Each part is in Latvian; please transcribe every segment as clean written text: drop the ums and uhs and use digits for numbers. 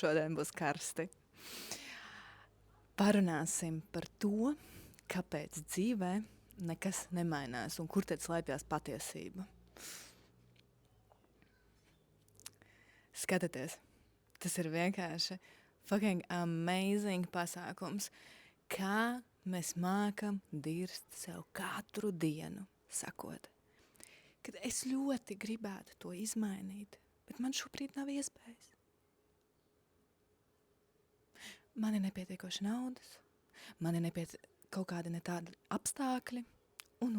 šodien būs karsti. Parunāsim par to, kāpēc dzīvē nekas nemainās un kur tad slēpjas patiesība. Skatieties, tas ir vienkārši fucking amazing pasākums, kā mēs mākam dirst sev katru dienu, sakot, kad es ļoti gribētu to izmainīt, bet man šobrīd nav iespējas. Man ir nepietiekoši naudas, man ir kaut kādi ne tādi apstākļi, un.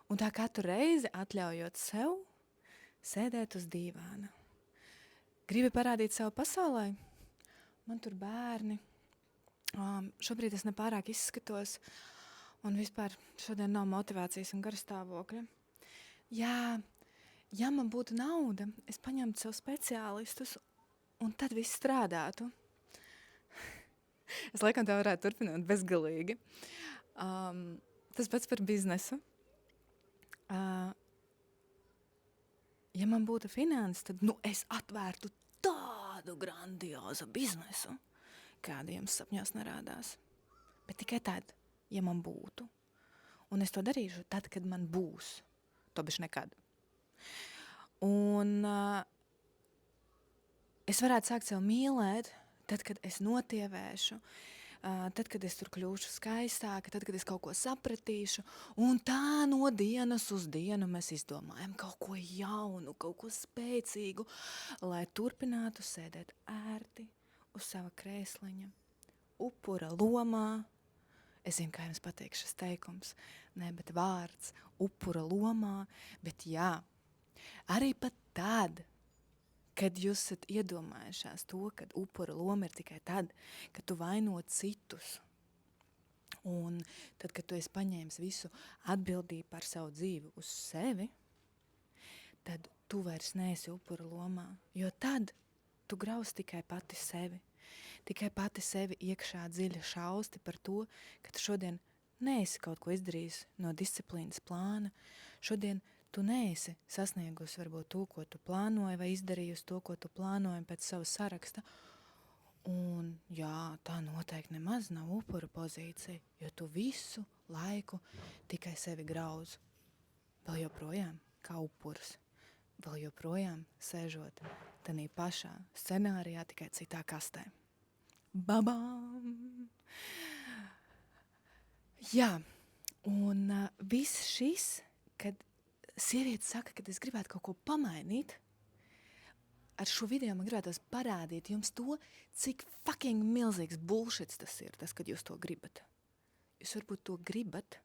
Un tā katru reizi atļaujot sev sēdēt uz dīvāna. Gribi parādīt savu pasaulē? Man tur bērni. Šobrīd es nepārāk izskatos, un vispār šodien nav motivācijas un garstāvokļa. Jā, ja man būtu nauda, es paņemtu sev speciālistus, un tad viss strādātu. Es laikam tā varētu turpināt bezgalīgi. Tas pats par biznesu. Ja man būtu finanses, tad es atvērtu tādu grandiozu biznesu, kāda jums sapņos nerādās. Bet tikai tad, ja man būtu. Un es to darīšu tad, kad man būs. To bišķi nekad. Un es varētu sākt sev mīlēt, tad, kad es notievēšu, tad, kad es tur kļūšu skaistāka, tad, kad es kaut ko sapratīšu, un tā no dienas uz dienu mēs izdomājam kaut ko jaunu, kaut ko spēcīgu, lai turpinātu sēdēt ērti uz sava krēsliņa, upura lomā. Es zinu, kā jums patīk šis teikums, bet vārds upura lomā, bet jā, arī pat tad, kad jūs esat iedomājušās to, kad upura loma ir tikai tad, kad tu vaino citus. Un tad, kad tu esi paņēmis visu atbildību par savu dzīvi uz sevi, tad tu vairs neesi upura lomā. Jo tad tu grauz tikai pati sevi. Tikai pati sevi iekšā dziļi šausti par to, ka tu šodien neesi kaut ko izdarījis no disciplīnas plāna. Šodien tu neesi sasniegusi varbūt to, ko tu plānoji, vai izdarījusi to, ko tu plānoji pēc sava saraksta. Un jā, tā noteikti nemaz nav upura pozīcija, jo tu visu laiku tikai sevi grauz. Vēl joprojām kā upuris. Vēl joprojām sēžot tanī pašā scenārijā, tikai citā kastē. Babām! Jā, un viss šis, kad sieviete saka, ka es gribētu kaut ko pamainīt, ar šo video man gribētos parādīt jums to, cik fucking milzīgs bullshits tas ir, tas, kad jūs to gribat. Jūs varbūt to gribat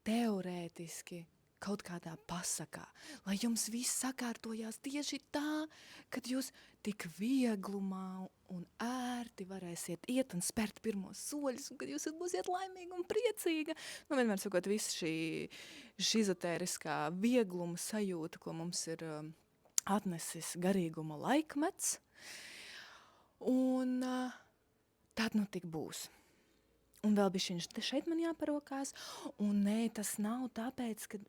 teorētiski kaut kādā pasakā, lai jums viss sakārtojās tieši tā, kad jūs tik vieglumā un ērti varēsiet iet un spērt pirmos soļus, un kad jūs būsiet laimīgi un priecīga. Vienmēr sakot, viss šī šizotēriskā viegluma sajūta, ko mums ir atnesis garīguma laikmets, un tad tik būs. Un vēl bišķiņš šeit man jāparokās, un nē, tas nav tāpēc, ka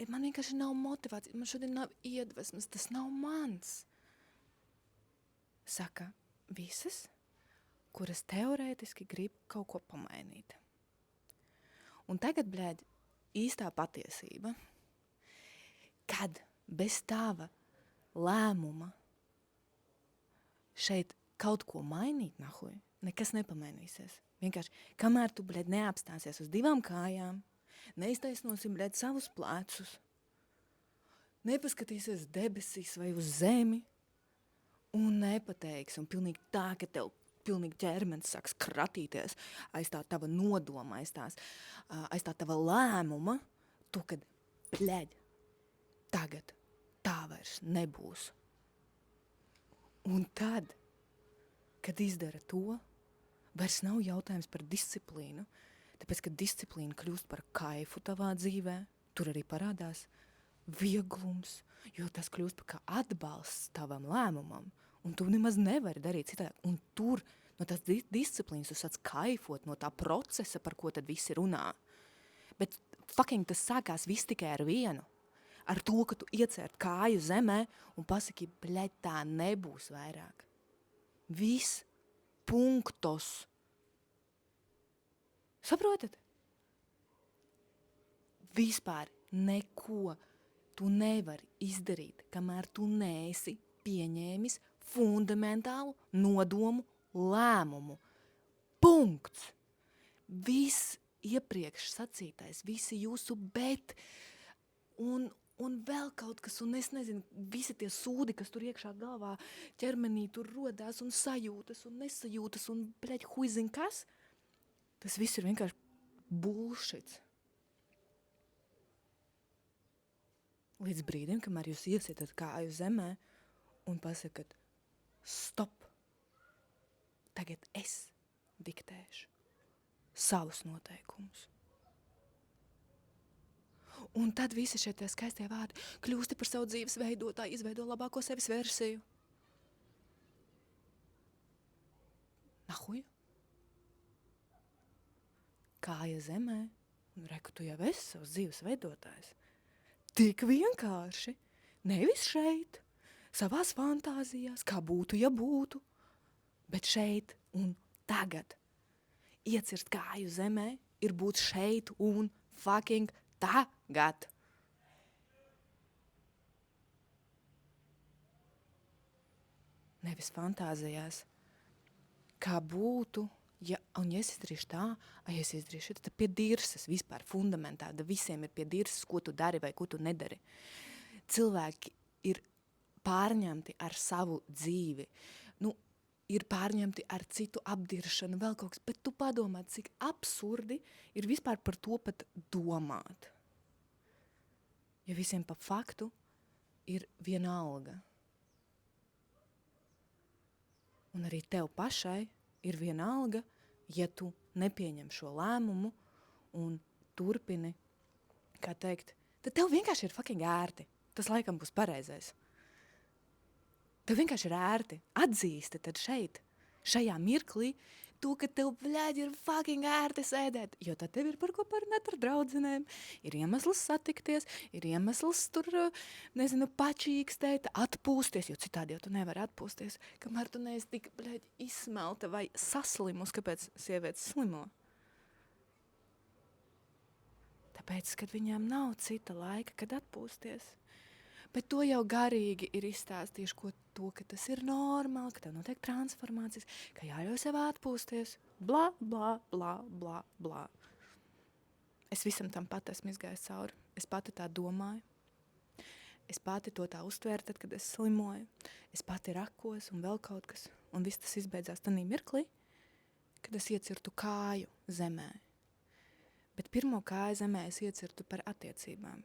man vienkārši nav motivācija, man šodien nav iedvesmas, tas nav mans. Saka visas, kuras teorētiski grib kaut ko pamainīt. Un tagad, bļēd, īstā patiesība, kad bez tava lēmuma šeit kaut ko mainīt, nahuj, nekas nepamainīsies. Vienkārši, kamēr tu, bļēd, neapstāsies uz divām kājām, neiztaisnosim, bļēd, savus plecus, nepaskatīsies debesīs vai uz zemi un nepateiks, un pilnīgi tā, ka tev pilnīgi ķermenis sāks kratīties aiz tā tava nodoma, aiz tā tava lēmuma, tu, kad, bļēd, tagad tā vairs nebūs. Un tad, kad izdara to, vairs nav jautājums par disciplīnu, tāpēc, ka disciplīna kļūst par kaifu tavā dzīvē, tur arī parādās vieglums, jo tas kļūst par kā atbalsts tavam lēmumam, un tu nemaz nevari darīt citādi. Un tur no tās disciplīnas tu sāc kaifot no tā procesa, par ko tad visi runā. Bet fucking tas sākās viss tikai ar vienu. ar to, ka tu iecērt kāju zemē un pasaki, bļaļ, tā nebūs vairāk. Viss, punktos. Saprotat? Vispār neko tu nevari izdarīt, kamēr tu neesi pieņēmis fundamentālu nodomu lēmumu. Punkts. Viss iepriekš sacītais, visi jūsu bet un vēl kaut kas, un es nezinu, visi tie sūdi, kas tur iekšā galvā ķermenī tur rodās un sajūtas un nesajūtas un, bļaļ, huizin kas, tas viss ir vienkārši bullshits. Līdz brīdim, kamēr jūs iesietat kāju zemē un pasakat, stop, tagad es diktēšu savus noteikumus. Un tad visi šie tie skaistie vārdi kļūsti par savu dzīves veidotāju, izveido labāko sevis versiju. Nahuja? Kāja zemē, un reku, tu jau esi savs dzīves veidotājs. Tik vienkārši, nevis šeit, savās fantāzijās, kā būtu, ja būtu, bet šeit un tagad. Iecirst kāju zemē ir būt šeit un fucking tagad. Nevis fantāzijās, kā būtu, ja es izdarīšu tā, ja es izdarīšu, tad pie dirsas vispār fundamentāli, da visiem ir pie dirsas, ko tu dari vai ko tu nedari. Cilvēki ir pārņemti ar savu dzīvi, ir pārņemti ar citu apdiršanu, vēl kaut kas, bet tu padomā, cik absurdi ir vispār par to pat domāt. Ja visiem pa faktu ir vienalga. Un arī tev pašai ir vienalga, ja tu nepieņem šo lēmumu un turpini, kā teikt, tad tev vienkārši ir fucking ērti. Tas laikam būs pareizais. Tev vienkārši ir ērti. Atzīsti tad šeit, šajā mirklī, to, ka tev, bļaļ, ir fucking ērti sēdēt. Jo tad tev ir par ko parunāt ar draudzenēm, ir iemesls satikties, ir iemesls tur, nezinu, pačīkstēt, atpūsties, jo citādi jau tu nevari atpūsties, kamēr tu neesi tik, bļaļ, izsmelta vai saslimus, kāpēc sievietes slimo. Tāpēc, kad viņām nav cita laika, kad atpūsties. Bet to jau garīgi ir izstāstījuši, ka tas ir normāli, ka tev notiek transformācijas, ka jāļauj sev atpūsties, blā, blā, blā, blā, blā. Es visam tam pat esmu izgājis cauri. Es pati tā domāju. Es pati to tā uztvēru, tad, kad es slimoju. Es pati rakos un vēl kaut kas. Un viss tas izbeidzās tanī mirklī, kad es iecirtu kāju zemē. Bet pirmo kāju zemē es iecirtu par attiecībām.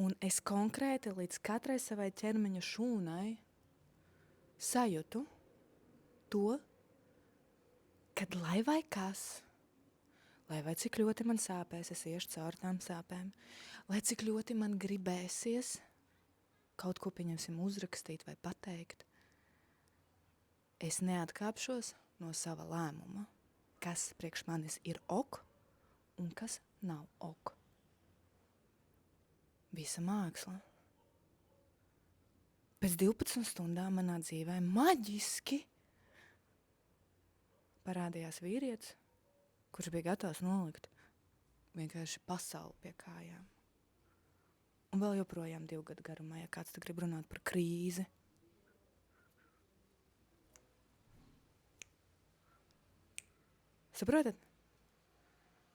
Un es konkrēti līdz katrai savai ķermeņa šūnai sajūtu to, kad lai vai kas, lai vai cik ļoti man sāpēs, es iešu cauri tām sāpēm, lai cik ļoti man gribēsies kaut ko, pieņemsim, uzrakstīt vai pateikt, es neatkāpšos no sava lēmuma, kas priekš manis ir ok un kas nav ok. Visa māksla. Pēc 12 stundām manā dzīvē maģiski parādījās vīrietis, kurš bija gatavs nolikt vienkārši pasauli pie kājām. Un vēl joprojām 2 gadu garumā, ja kāds te grib runāt par krīzi. Saprotat?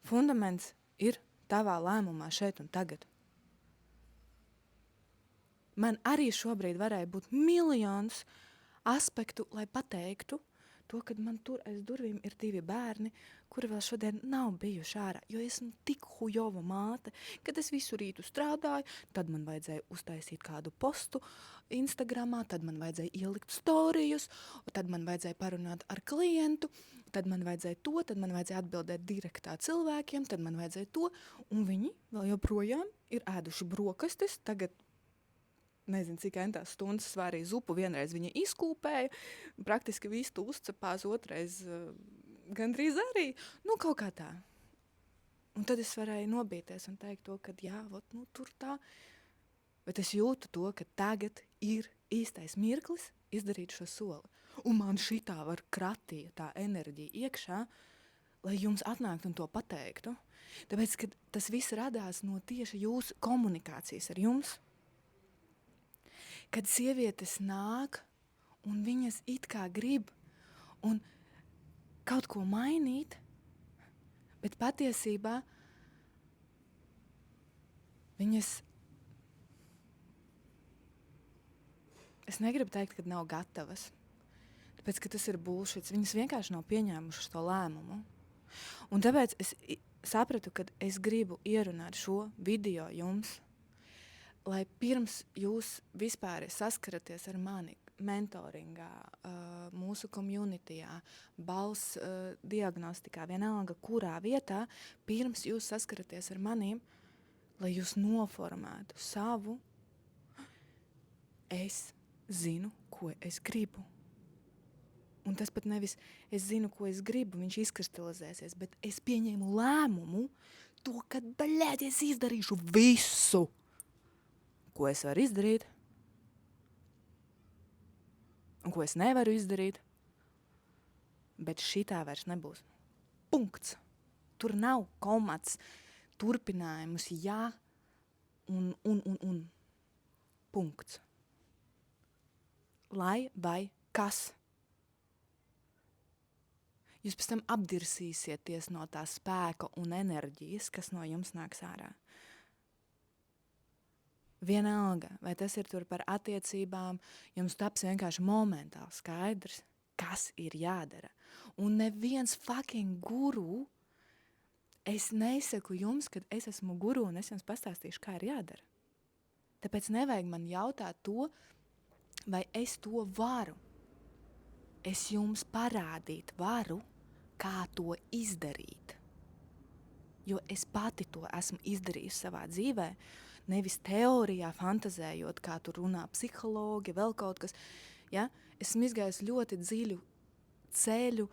Fundaments ir tavā lēmumā šeit un tagad. Man arī šobrīd varēja būt miljons aspektu, lai pateiktu to, kad man tur aiz durvīm ir 2 bērni, kuri vēl šodien nav bijuši ārā, jo esmu tik hujova māte, kad es visu rītu strādāju, tad man vajadzēja uztaisīt kādu postu Instagramā, tad man vajadzēja ielikt storijus, tad man vajadzēja parunāt ar klientu, tad man vajadzēja to, tad man vajadzēja atbildēt direktā cilvēkiem, tad man vajadzēja to, un viņi vēl joprojām ir ēduši brokastis, tagad nezinu, cik entās stundas svārīja zupu, vienreiz viņa izkūpēja, praktiski vistu uzcepās, otrais gandrīz arī, kaut kā tā. Un tad es varēju nobīties un teikt to, ka jā, tur tā. Bet es jūtu to, ka tagad ir īstais mirklis izdarīt šo soli. Un man šitā var kratīt tā enerģija iekšā, lai jums atnāktu un to pateiktu. Tāpēc, ka tas viss radās no tieši jūsu komunikācijas ar jums. Kad sievietes nāk un viņas it kā grib un kaut ko mainīt, bet patiesībā viņas, es negribu teikt, ka nav gatavas, tāpēc, ka tas ir bullshits. Viņas vienkārši nav pieņēmušas to lēmumu. Un tāpēc es sapratu, ka es gribu ierunāt šo video jums, lai pirms jūs vispār saskaraties ar mani mentoringā, mūsu komunitijā, balss diagnostikā, vienalga kurā vietā, pirms jūs saskaraties ar maniem, lai jūs noformētu savu, es zinu, ko es gribu. Un tas pat nevis es zinu, ko es gribu, viņš izkristalizēsies, bet es pieņēmu lēmumu to, ka, baļēdi, es izdarīšu visu, ko es varu izdarīt, un ko es nevaru izdarīt, bet šitā vairs nebūs. Punkts. Tur nav komats, turpinājumus, jā, un. Punkts. Lai vai kas. Jūs pēc tam apdirsīsieties no tā spēka un enerģijas, kas no jums nāks ārā. Vienalga, vai tas ir tur par attiecībām, jums taps vienkārši momentāli skaidrs, kas ir jādara. Un neviens fucking guru, es nesaku jums, kad es esmu guru un es jums pastāstīšu, kā ir jādara. Tāpēc nevajag man jautāt to, vai es to varu. Es jums parādīt varu, kā to izdarīt. Jo es pati to esmu izdarījusi savā dzīvē, nevis teorijā fantazējot, kā tur runā psihologi, vēl kaut kas. Ja? Esmu izgājis ļoti dziļu ceļu,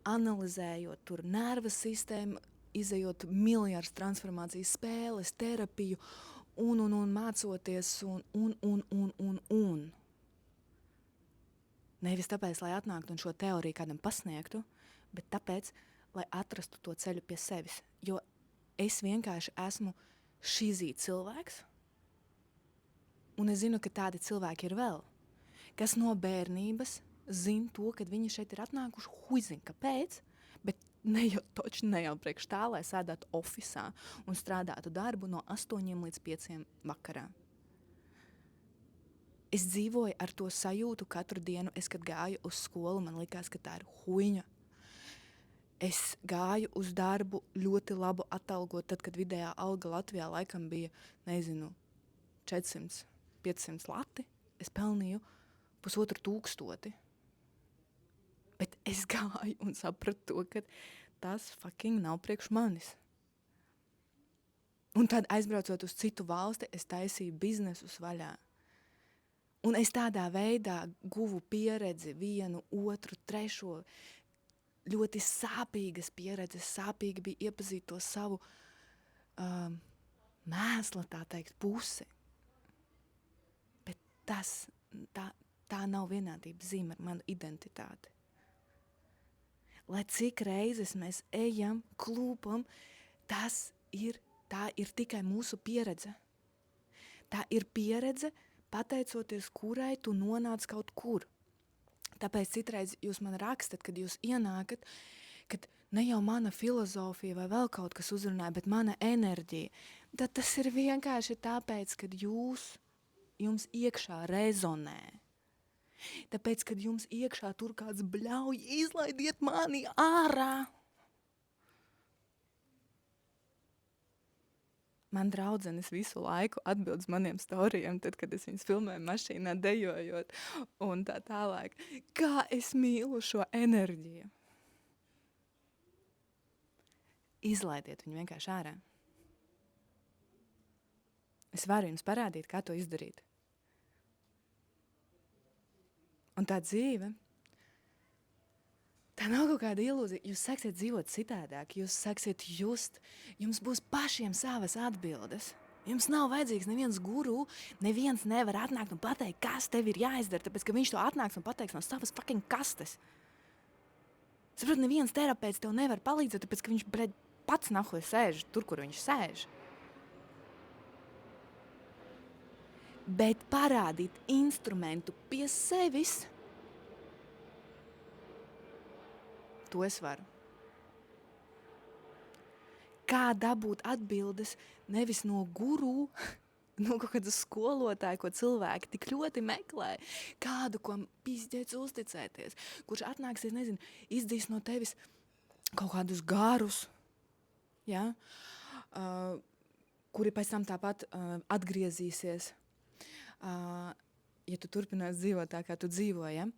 analizējot tur nervas sistēmu, izejot miljardus transformācijas spēles, terapiju, un mācoties, un. Nevis tāpēc, lai atnāktu un šo teoriju kādam pasniegtu, bet tāpēc, lai atrastu to ceļu pie sevis. Jo es vienkārši esmu šizī cilvēks, un es zinu, ka tādi cilvēki ir vēl, kas no bērnības zina to, kad viņi šeit ir atnākuši, huizin, kāpēc, bet ne jau priekš tā, lai sēdētu ofisā un strādātu darbu no 8 līdz 5 vakarā. Es dzīvoju ar to sajūtu katru dienu. Es, kad gāju uz skolu, man likās, ka tā ir huiņa. Es gāju uz darbu ļoti labu atalgot, tad, kad vidējā alga Latvijā laikam bija, 400, 500 lati. Es pelnīju 1500. Bet es gāju un sapratu to, ka tas fucking nav priekš manis. Un tad aizbraucot uz citu valsti, es taisīju biznesus vaļā. Un es tādā veidā guvu pieredzi vienu, otru, trešo, ļoti sāpīgas pieredzes, sāpīgi bija iepazīt to savu mēsla, tā teikt, pusi. Bet tā nav vienādības zīme ar manu identitāti. Lai cik reizes mēs ejam, klūpam, tā ir tikai mūsu pieredze. Tā ir pieredze, pateicoties kurai tu nonāc kaut kur. Tāpēc citreiz jūs man rakstat, kad jūs ienākat, kad ne jau mana filozofija vai vēl kaut kas uzrunāja, bet mana enerģija. Tad tas ir vienkārši tāpēc, kad jums iekšā rezonē. Tāpēc, kad jums iekšā tur kāds bļauj, izlaidiet mani ārā. Man draudzenes visu laiku atbild uz maniem storijiem, tad, kad es viņas filmēju mašīnā dejojot un tā tālāk. Kā es mīlu šo enerģiju. Izlaidiet viņu vienkārši ārā. Es varu jums parādīt, kā to izdarīt. Un tā dzīve Tā nav kaut kāda ilūzija. Jūs sāksiet dzīvot citādāk, jūs sāksiet just, jums būs pašiem savas atbildes. Jums nav vajadzīgs neviens guru, neviens nevar atnākt un pateikt, kas tev ir jāizdara, tāpēc, ka viņš to atnāks un pateiks no savas fucking kastes. Saprot, neviens terapeits tev nevar palīdzēt, tāpēc, ka viņš, pats nahuj sēž tur, kur viņš sēž. Bet parādīt instrumentu pie sevis, to es varu. Kā dabūt atbildes nevis no guru, no kaut kāda skolotāja, ko cilvēki tik ļoti meklē, kādu, ko pizdzēts uzticēties, kurš atnāksies, nezinu, izdzīs no tevis kaut kādus garus, ja? Kuri pēc tam tāpat atgriezīsies, ja tu turpinās dzīvot tā, kā tu dzīvoji, ja?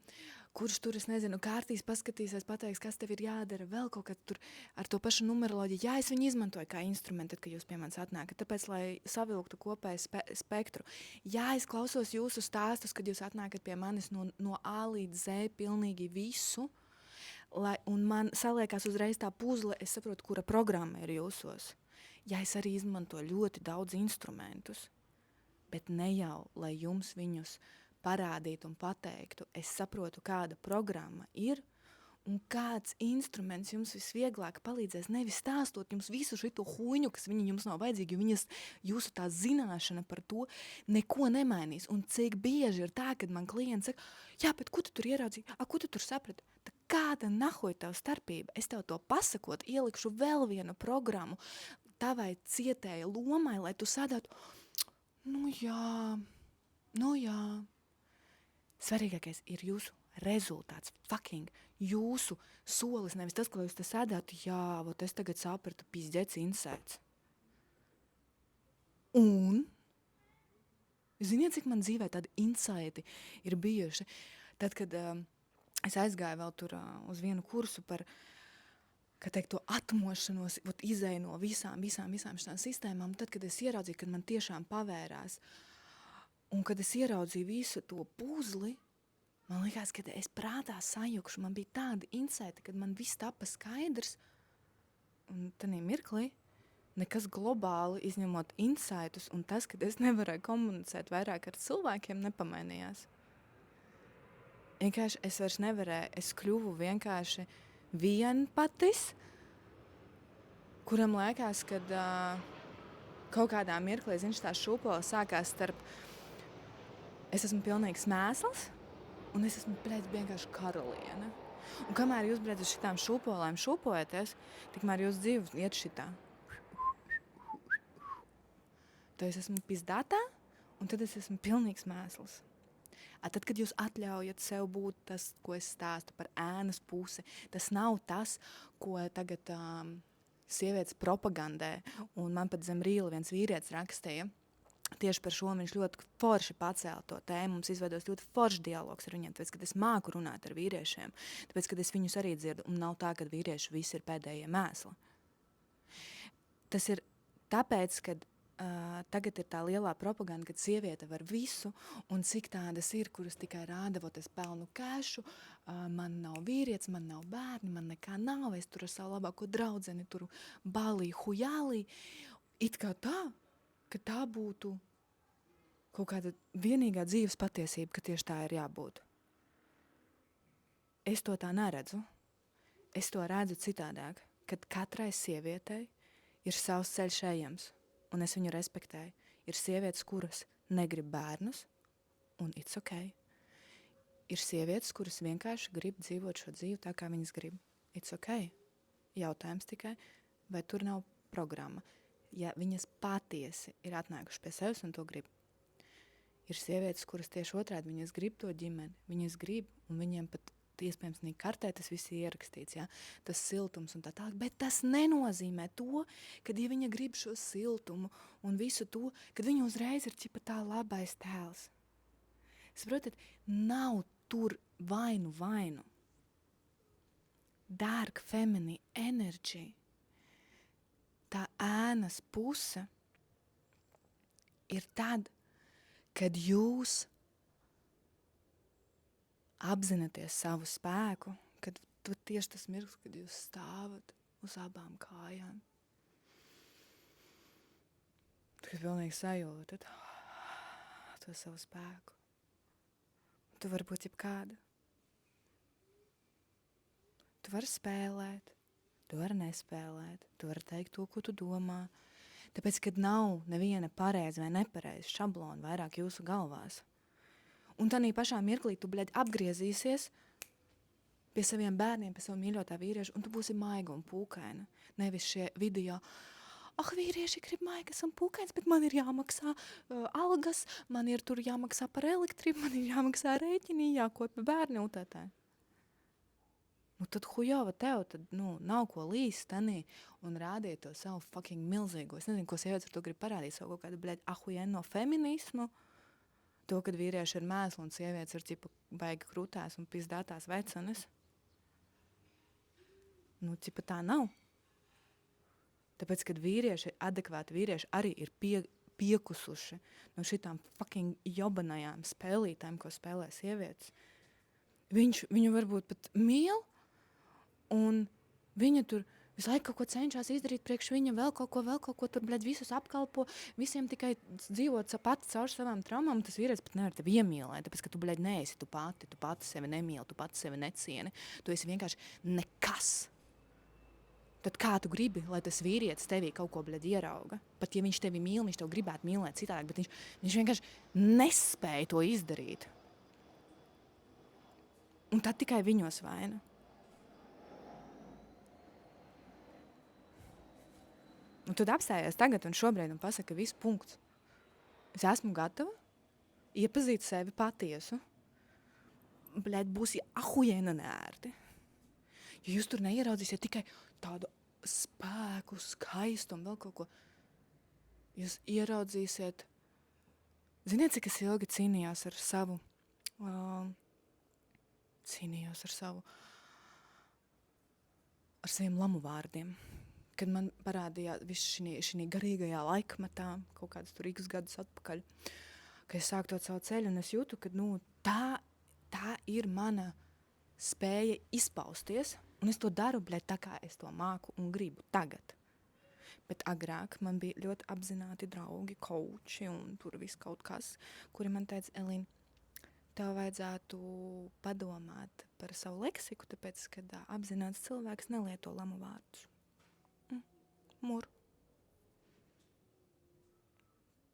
Kurš tur, es nezinu, kārtīs paskatīsies, pateiks, kas tev ir jādara, vēl kaut kad tur ar to pašu numeroloģiju. Jā, es viņu izmantoju kā instrumentu, kad jūs pie manis atnākat, tāpēc, lai savilktu kopēju spektru. Jā, es klausos jūsu stāstus, kad jūs atnākat pie manis no A līdz Z pilnīgi visu, un man saliekās uzreiz tā puzle, es saprotu, kura programma ir jūsos. Jā, es arī izmantoju ļoti daudz instrumentus, bet ne jau, lai jums viņus parādītu un pateiktu, es saprotu, kāda programma ir un kāds instruments jums visvieglāk palīdzēs, nevis stāstot jums visu šito huņu, kas viņi jums nav vajadzīgi, jo jūsu tā zināšana par to neko nemainīs. Un cik bieži ir tā, kad man klients saka, jā, bet ko tu tur ieraudzīji? Ko tu tur saprati? Tā kāda nahuj tev starpība? Es tev to pasakot, ielikšu vēl vienu programmu tavai cietēja lomai, lai tu sadātu, nu jā. Svarīgākais ir jūsu rezultāts, fucking jūsu solis, nevis tas, ka jūs te sēdētu, jā, vot es tagad sapratu, pizdzēts insights. Un, ziniet, cik man dzīvē tādi insighti ir bijuši, tad, kad es aizgāju vēl tur uz vienu kursu par, kā teikt, to atmošanos, izēju no visām šitām sistēmām, tad, kad es ieraudzīju, kad man tiešām pavērās, un kad es ieraudzīju visu to puzli, man likās, ka es prātā sajukšu, man bija tādi insighti, kad man viss tapa skaidrs, un tanī mirklī nekas globāli, izņemot insightus, un tas, kad es nevarēju komunicēt vairāk ar cilvēkiem, nepamainījās. Vienkārši es vairs nevarēju, es kļuvu vienkārši vienpatis, kuram liekas, kad kaut kādā mirklī, tā šūpola sākās starp es esmu pilnīgs mēsls, un es esmu, vienkārši karaliene. Un kamēr jūs, uz šitām šūpolēm šūpojaties, tikmēr jūs dzīve iet šitā. Tad es esmu pizdātā, un tad es esmu pilnīgs mēsls. Tad, kad jūs atļaujat sev būt tas, ko es stāstu par ēnas pusi, tas nav tas, ko tagad sievietes propagandē, un man pat zem rīla viens vīrietis rakstīja, tieši par šo viņš ļoti forši pacēla to tēmu, mums izveidos ļoti foršs dialogs ar viņiem, tāpēc, kad es māku runāt ar vīriešiem, tāpēc, kad es viņus arī dzirdu, un nav tā, ka vīrieši visi ir pēdējie mēsli. Tas ir tāpēc, kad tagad ir tā lielā propaganda, kad sieviete var visu, un cik tādas ir, kuras tikai rāda, vot es pelnu kešu, man nav vīrietis, man nav bērni, man nekā nav, es tur ar savu labāko draudzeni, tur balī, hujālī, it kā tā, ka tā būtu kaut kāda vienīgā dzīves patiesība, ka tieši tā ir jābūt. Es to tā neredzu. Es to redzu citādāk, kad katrai sievietei ir savs ceļš ejams, un es viņu respektēju. Ir sievietes, kuras negrib bērnus, un it's okay. Ir sievietes, kuras vienkārši grib dzīvot šo dzīvi tā, kā viņas grib. It's okay. Jautājums tikai, vai tur nav programma. Ja viņas patiesi ir atnākuši pie sevis un to grib. Ir sievietes, kuras tieši otrādi, viņas grib to ģimeni, viņas grib, un viņiem pat iespējams nī kartē tas viss ir ierakstīts, ja? Tas siltums un tā tālāk, bet tas nenozīmē to, kad ja viņa grib šo siltumu un visu to, kad viņa uzreiz ir ķipa tā labais tēls. Saprotat, nav tur vainu. Dark feminine energy. Tā ēnas puse ir tad, kad jūs apzināties savu spēku, kad tieši tas mirklis, kad jūs stāvat uz abām kājām. Tu pilnīgi sajūtat to savu spēku. Tu vari būt jebkāda. Tu vari spēlēt, tu vari nespēlēt, tu vari teikt to, ko tu domā. Tāpēc, kad nav neviena pareiza vai nepareiza šablona vairāk jūsu galvās. Un tanī pašā mirklī tu, apgriezīsies pie saviem bērniem, pie savu mīļotā vīrieša, un tu būsi maiga un pūkaina. Nevis šie video, vīrieši grib maigas un pūkains, bet man ir jāmaksā algas, man ir tur jāmaksā par elektrību, man ir jāmaksā rēķini, jākopa bērni un tā. Tad hujova tev, tad, nav ko līst tanī un rādīt to savu fucking milzīgo. Es nezinu, ko sievietes ar to grib parādīt, savu kaut kādu, ahujeno feminismu. To, kad vīrieši ir mēsli un sievietes ir ķipa baigi krūtās un pizdātās vecenes. Ķipa tā nav. Tāpēc, kad vīrieši, adekvāti vīrieši arī ir piekusuši no šitām fucking jobanajām spēlītēm, ko spēlē sievietes. Viņu varbūt pat mīl, un viņa tur visu laiku kaut ko cenšas izdarīt priekš viņa, vēl kaut ko tur, visus apkalpo, visiem tikai dzīvot pati caur savām traumām, tas vīrietis pat nevar tevi iemīlēt, tāpēc, ka tu, neesi tu pati sevi nemīli, tu pati sevi necieni, tu esi vienkārši nekas. Tad kā tu gribi, lai tas vīrietis tevī kaut ko, ierauga? Pat ja viņš tevi mīl, viņš tev gribētu mīlēt citādāk, bet viņš vienkārši nespēja to izdarīt. Un tad tikai viņos vaina. Un tad apstājies tagad un šobrīd un pasaka, viss punkts. Es esmu gatava iepazīt sevi patiesu. Būs ahujena neērti. Ja jūs tur neieraudzīsiet tikai tādu spēku, skaistumu, vēl kaut ko. Jūs ieraudzīsiet, ziniet, cik es ilgi cīnījos ar saviem lamu vārdiem. Kad man parādījās viss šī garīgajā laikmetā, kaut kādas tur x gadus atpakaļ, ka es sāku to savu ceļu, un es jūtu, ka tā ir mana spēja izpausties, un es to daru, tā kā es to māku un gribu tagad. Bet agrāk man bija ļoti apzināti draugi, kauči un tur viss kaut kas, kuri man teica, Elīna, tev vajadzētu padomāt par savu leksiku, tāpēc, kad apzināts cilvēks nelieto lamu vārdus. Muru.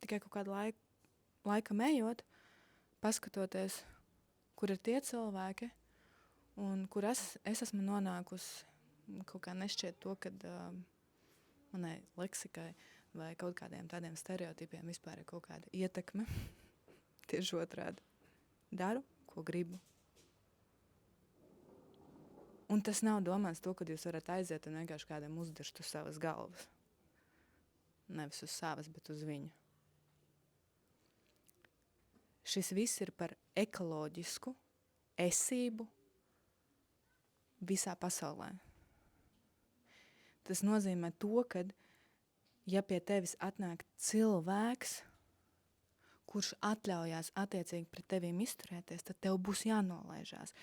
Tikai kaut kādu laikam ejot, paskatoties, kur ir tie cilvēki, un kur es esmu nonākusi, kaut kā nešķiet to, kad manai leksikai vai kaut kādiem tādiem stereotipiem vispār ir kaut kāda ietekme. Tieši otrādi. Daru, ko gribu. Un tas nav domāts to, ka jūs varat aiziet un vienkārši kādam uzdirst uz savas galvas. Nevis uz savas, bet uz viņu. Šis viss ir par ekoloģisku esību visā pasaulē. Tas nozīmē to, ka ja pie tevis atnāk cilvēks, kurš atļaujās attiecīgi pret tevīm izturēties, tad tev būs jānolaižās.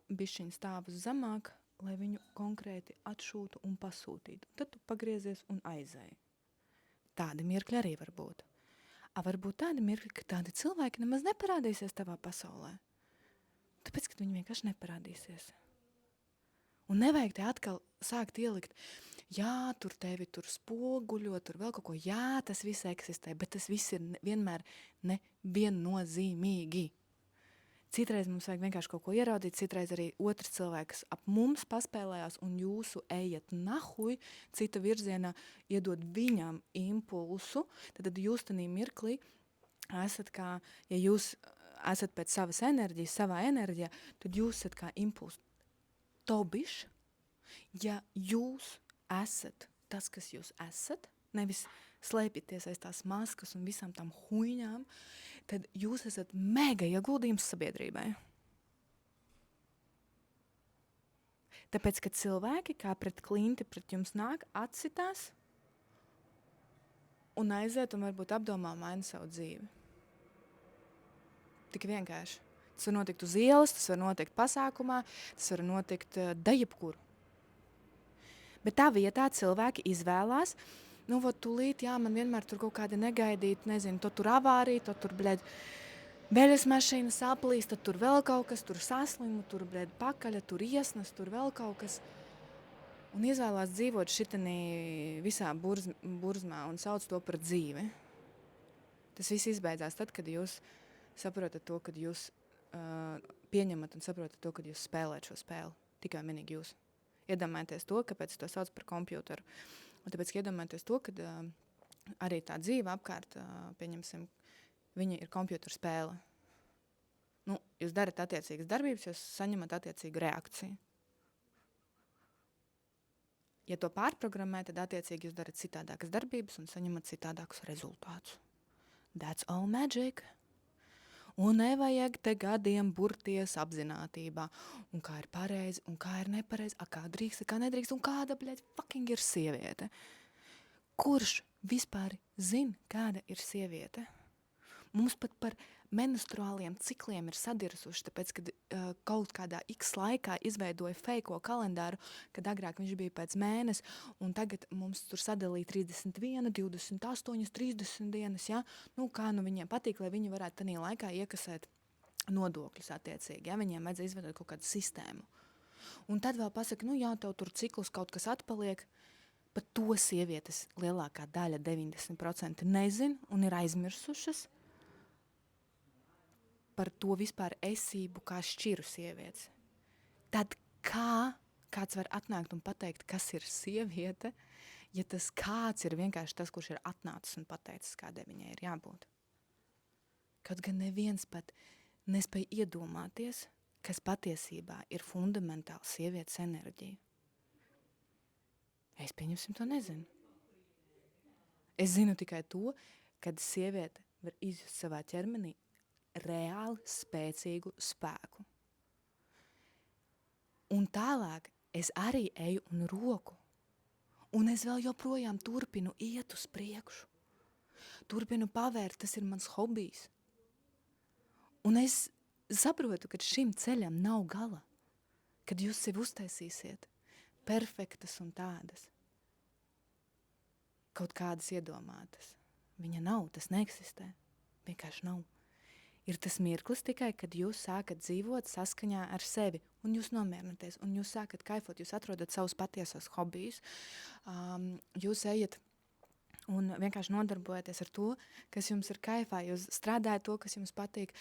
Bišķiņ stāv uz zemāk, lai viņu konkrēti atšūtu un pasūtītu. Tad tu pagriezies un aizēji. Tādi mirkļi arī var būt. Varbūt tādi mirkļi, ka tādi cilvēki nemaz neparādīsies tavā pasaulē. Tāpēc, ka viņi vienkārši neparādīsies. Un nevajag te atkal sākt ielikt, jā, tur tevi tur spoguļo, tur vēl kaut ko, jā, tas viss eksistē, bet tas viss ir vienmēr neviennozīmīgi. Citreiz mums vajag vienkārši kaut ko ierādīt, citreiz arī otrs cilvēks ap mums paspēlējās un jūsu ejat nahuj, cita virzienā iedod viņam impulsu, tad jūs tanī mirklī esat kā, ja jūs esat pēc savas enerģijas, savā enerģijā, tad jūs esat kā impulsu. Tobiš, ja jūs esat tas, kas jūs esat, nevis slēpieties aiz tās maskas un visām tām huņām, tad jūs esat mega ieguldījums sabiedrībai. Tāpēc, kad cilvēki kā pret klinti pret jums nāk, atsitās un aiziet un varbūt apdomā maina savu dzīvi. Tik vienkārši. Tas var notikt uz ielas, tas var notikt pasākumā, tas var notikt jebkur. Bet tā vietā cilvēki izvēlās, nu, vot tūlīt, jā, man vienmēr tur kaut kāda negaidīta, nezinu, to tur avārija, to tur, beļas mašīna saplīst, tad tur vēl kaut kas, tur saslimu, tur, pakaļa, tur iesnas, tur vēl kaut kas. Un izvēlās dzīvot šitanī visā burzmā un sauc to par dzīvi. Tas viss izbeidzās tad, kad jūs saprotat to, kad jūs pieņemat un saprotat to, kad jūs spēlēt šo spēli. Tikai vienīgi jūs. Iedomājieties to, kāpēc to sauc par kompjūteru. Un tāpēc, ka iedomājieties to, ka arī tā dzīve apkārt, pieņemsim, viņa ir kompjūteru spēle. Nu, jūs darat attiecīgas darbības, jūs saņemat attiecīgu reakciju. Ja to pārprogrammē, tad attiecīgi jūs darat citādākas darbības un saņemat citādākus rezultātus. That's all magic. Un nevajag te gadiem burties apzinātībā. Un kā ir pareizi, un kā ir nepareizi, kā drīkst, kā nedrīkst, un kāda, fucking ir sieviete. Kurš vispār zina, kāda ir sieviete? Mums pat par menstruāliem cikliem ir sadirsuši, tāpēc, kad kaut kādā X laikā izveidoja feiko kalendāru, kad agrāk viņš bija pēc mēnesi, un tagad mums tur sadalīja 31, 28, 30 dienas, ja? Nu, kā nu viņiem patīk, lai viņi varētu tanī laikā iekasēt nodokļus attiecīgi, ja? Viņiem vajadzēja izveidot kaut kādu sistēmu. Un tad vēl pasaka, nu jā, tev tur ciklus kaut kas atpaliek, pat to sievietes lielākā daļa, 90% nezin un ir aizmirsušas par to vispār esību kā šķiru sievietes. Tad kāds var atnākt un pateikt, kas ir sieviete, ja tas kāds ir vienkārši tas, kurš ir atnācis un pateicis, kādai viņai ir jābūt. Kaut gan neviens pat nespēj iedomāties, kas patiesībā ir fundamentāli sievietes enerģija. Es pieņemsim to nezinu. Es zinu tikai to, kad sieviete var izjust savā ķermenī reāli spēcīgu spēku. Un tālāk es arī eju un roku. Un es vēl joprojām turpinu iet uz priekšu. Turpinu pavērt, tas ir mans hobijs. Un es saprotu, ka šim ceļam nav gala. Kad jūs sevi uztaisīsiet perfektas un tādas. Kaut kādas iedomātas. Viņa nav, tas neeksistē. Vienkārši nav. Ir tas mirklis tikai, kad jūs sākat dzīvot saskaņā ar sevi, un jūs nomierināties, un jūs sākat kaifot, jūs atrodat savus patiesos hobijus, jūs ejat un vienkārši nodarbojaties ar to, kas jums ir kaifā, jūs strādājat to, kas jums patīk,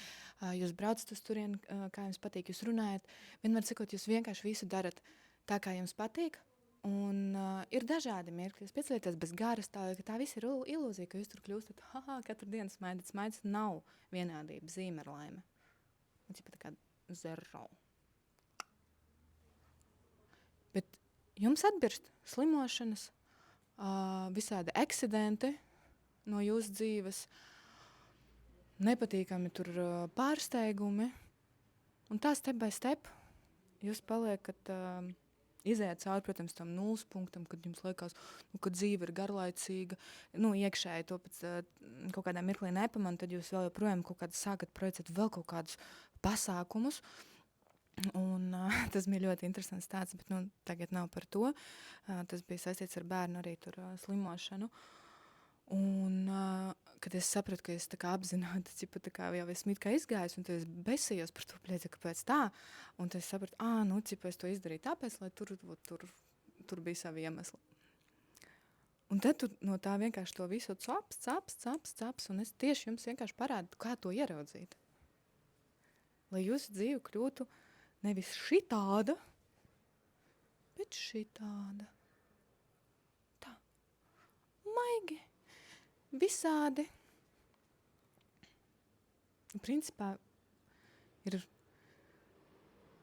jūs braucat uz turieni, kā jums patīk, jūs runājat, vienmēr sakot, jūs vienkārši visu darat tā, kā jums patīk, un ir dažādi mirkļi, jūs piecēlieties bez garas, tā viss ir ilūzija, ka jūs tur kļūstat, katru dienu smaidas nav vienādība, zīme ar laime. Un tā kā zero. Bet jums atbirst slimošanas, visādi akcidenti no jūsu dzīves, nepatīkami tur pārsteigumi, un tā step by step jūs paliekat izējāt cauri, protams, tam nulles punktam, kad jums liekas, ka dzīve ir garlaicīga, iekšēji to pēc kaut kādā mirklī nepaman, tad jūs vēl joprojām kaut kādā sākat projicēt vēl kaut kādus pasākumus. Un tas bija ļoti interesants stāsts, bet tagad nav par to. Tas bija saistīts ar bērnu arī tur slimošanu. Un kad es sapratu, ka es tā kā apzināti, tā kā jau esmu it kā izgājis, un tad es besījos par to, kāpēc tā. Un tad es sapratu, es to izdarīju tāpēc, lai tur bija savi iemesli. Un tad tu no tā vienkārši to visu caps, un es tieši jums vienkārši parādu, kā to ieraudzīt. Lai jūsu dzīve kļūtu nevis šitāda, bet šitāda. Tā. Maigi. Visādi. Principā ir.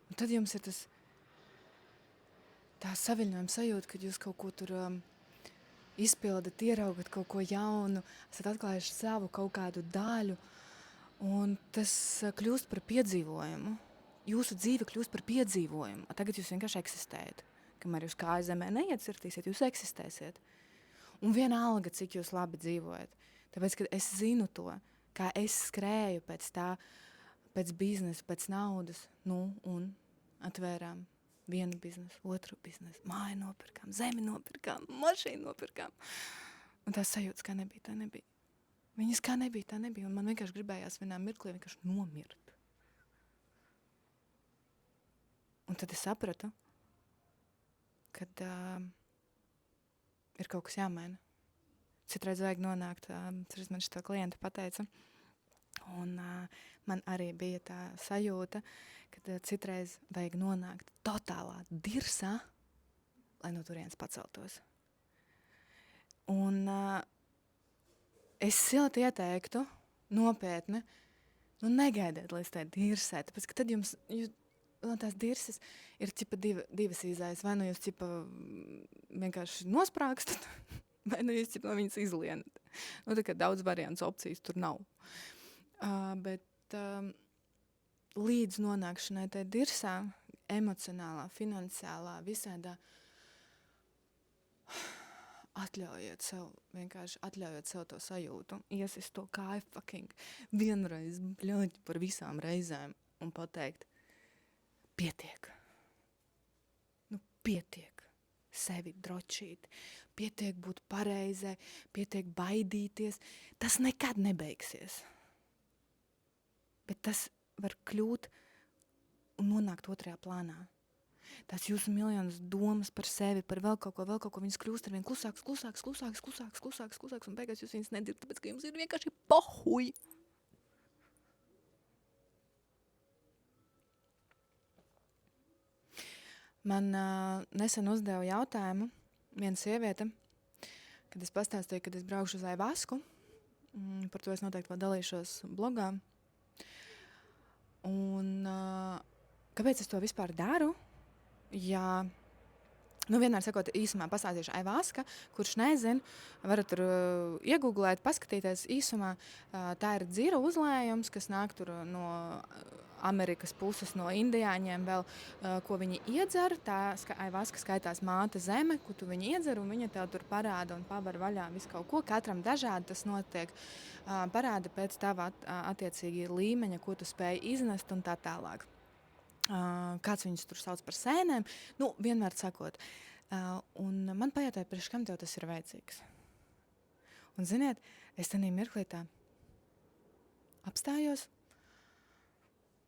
Un tad jums ir tā saviļņojuma sajūta, kad jūs kaut ko tur izpildat, ieraugat kaut ko jaunu, esat atklājuši savu kaut kādu daļu, un tas kļūst par piedzīvojumu. Jūsu dzīve kļūst par piedzīvojumu. Tagad jūs vienkārši eksistējat. Kamēr jūs kāju zemē neiecirtīsiet, jūs eksistēsiet. Un vienalga, cik jūs labi dzīvojat. Tāpēc, kad es zinu to, kā es skrēju pēc tā pēc biznesa, pēc naudas, un atvērām vienu biznesu, otru biznesu, māju nopirkām, zemi nopirkām, mašīnu nopirkām. Un tās sajūtas kā nebija, tā nebija. Viņas kā nebija, tā nebija. Un man vienkārši gribējās vienā mirklī vienkārši nomirt. Un tad es sapratu, kad ir kaut kas jāmaina. Citreiz vajag nonākt, man šito klienta pateica, un man arī bija tā sajūta, kad citreiz vajag nonākt totālā dirsā, lai no turienes paceltos. Un es silti ieteiktu, nopietni, negaidiet līdz tai dirsē, tāpēc, ka tad jums no tās dirses ir divas izējas, vai jūs vienkārši nosprākstat, vai jūs no viņas izlienat. Tā kā daudz variants opcijas tur nav. Bet līdz nonākšanai tai dirsā, emocionālā, finansiālā, visādā, atļaujiet sev to sajūtu, iesist to kāju fucking vienreiz, bļaļ, par visām reizēm un pateikt, pietiek. Pietiek sevi drošīt, pietiek būt pareizai, pietiek baidīties. Tas nekad nebeigsies. Bet tas var kļūt un nonākt otrajā plānā. Tās jūsu miljonas domas par sevi, par vēl kaut ko, viņas kļūst ar vien klusāks, un beigās jūs viņas nedzirdat, tāpēc, ka jums ir vienkārši pohuj. Man nesen uzdeva jautājumu viena sieviete, kad es pastāstīju, kad es braukšu uz Aivasku. Par to es noteikti vēl dalīšos blogā. Un kāpēc es to vispār daru? Ja, vienmēr sakot, īsumā pastāstīšu Aivaska, kurš nezin, varat tur iegooglēt, paskatīties īsumā. Tā ir dzira uzlējums, kas nāk tur no Amerikas puses, no indiāņiem vēl, ko viņi iedzer. Tā Aivaska skaitās māte zeme, ko tu viņi iedzer, un viņa tev tur parāda un pavar vaļā visu kaut ko. Katram dažādi tas notiek. Parāda pēc tava attiecīgi līmeņa, ko tu spēj iznest un tā tālāk. Kāds viņus tur sauc par sēnēm, vienmēr sakot. Un man pajautāja, priekš kam tev tas ir vajadzīgs. Un ziniet, es tenī mirklī tā apstājos,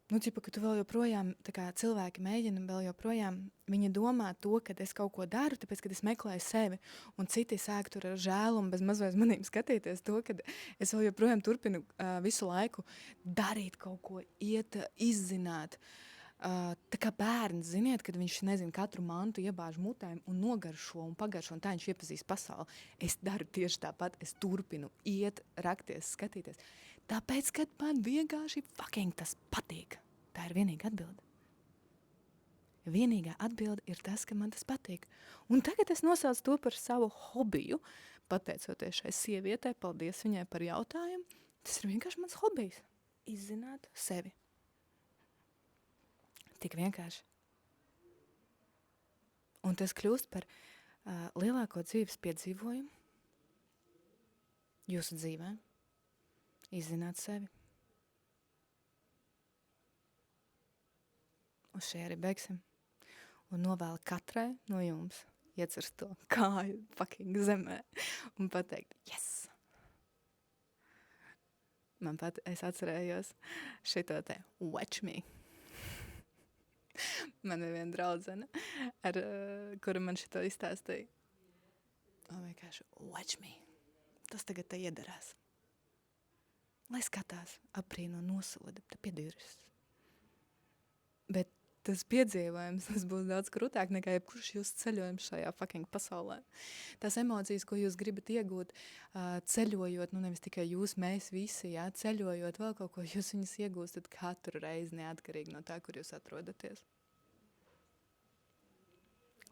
ka tu vēl joprojām, tā kā cilvēki mēģina vēl joprojām, viņi domā to, ka es kaut ko daru, tāpēc, kad es meklēju sevi, un citi sāk tur ar žēlumu bez mazvairs manīm skatīties to, ka es vēl joprojām turpinu visu laiku darīt kaut ko, iet, izzināt. Tā kā bērns, ziniet, kad viņš nezina katru mantu iebāž mutēm un nogaršo un pagaršo, un tā viņš iepazīst pasauli. Es daru tieši tāpat, es turpinu iet, rakties, skatīties. Tāpēc, kad man vienkārši fucking tas patīk. Tā ir vienīga atbilde. Vienīgā atbilde ir tas, ka man tas patīk. Un tagad es nosaucu to par savu hobiju, pateicoties šai sievietei, paldies viņai par jautājumu. Tas ir vienkārši mans hobijs. Izzināt sevi. Tik vienkārši. Un tas kļūst par lielāko dzīves piedzīvojumu jūsu dzīvē. Izzināt sevi. Un šeit arī beigsim. Un novēlu katrai no jums iecirst to kāju fucking zemē un pateikt, yes! Es atcerējos šito te watch me. Man ir viena draudzene, kura man šito izstāstīja. Un vienkārši, watch me. Tas tagad te iedarās. Lai skatās, aprīno, nosoda, te piediras. Bet tas piedzīvojums, tas būs daudz krūtāk nekā jebkurš jūsu ceļojums šajā fucking pasaulē. Tās emocijas, ko jūs gribat iegūt, ceļojot, nevis tikai jūs, mēs visi, ceļojot vēl kaut ko, jūs viņus iegūstat katru reizi neatkarīgi no tā, kur jūs atrodaties.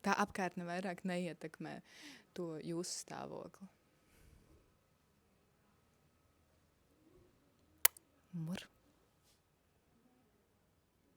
Tā apkārtne vairāk neietekmē to jūsu stāvokli. Mur.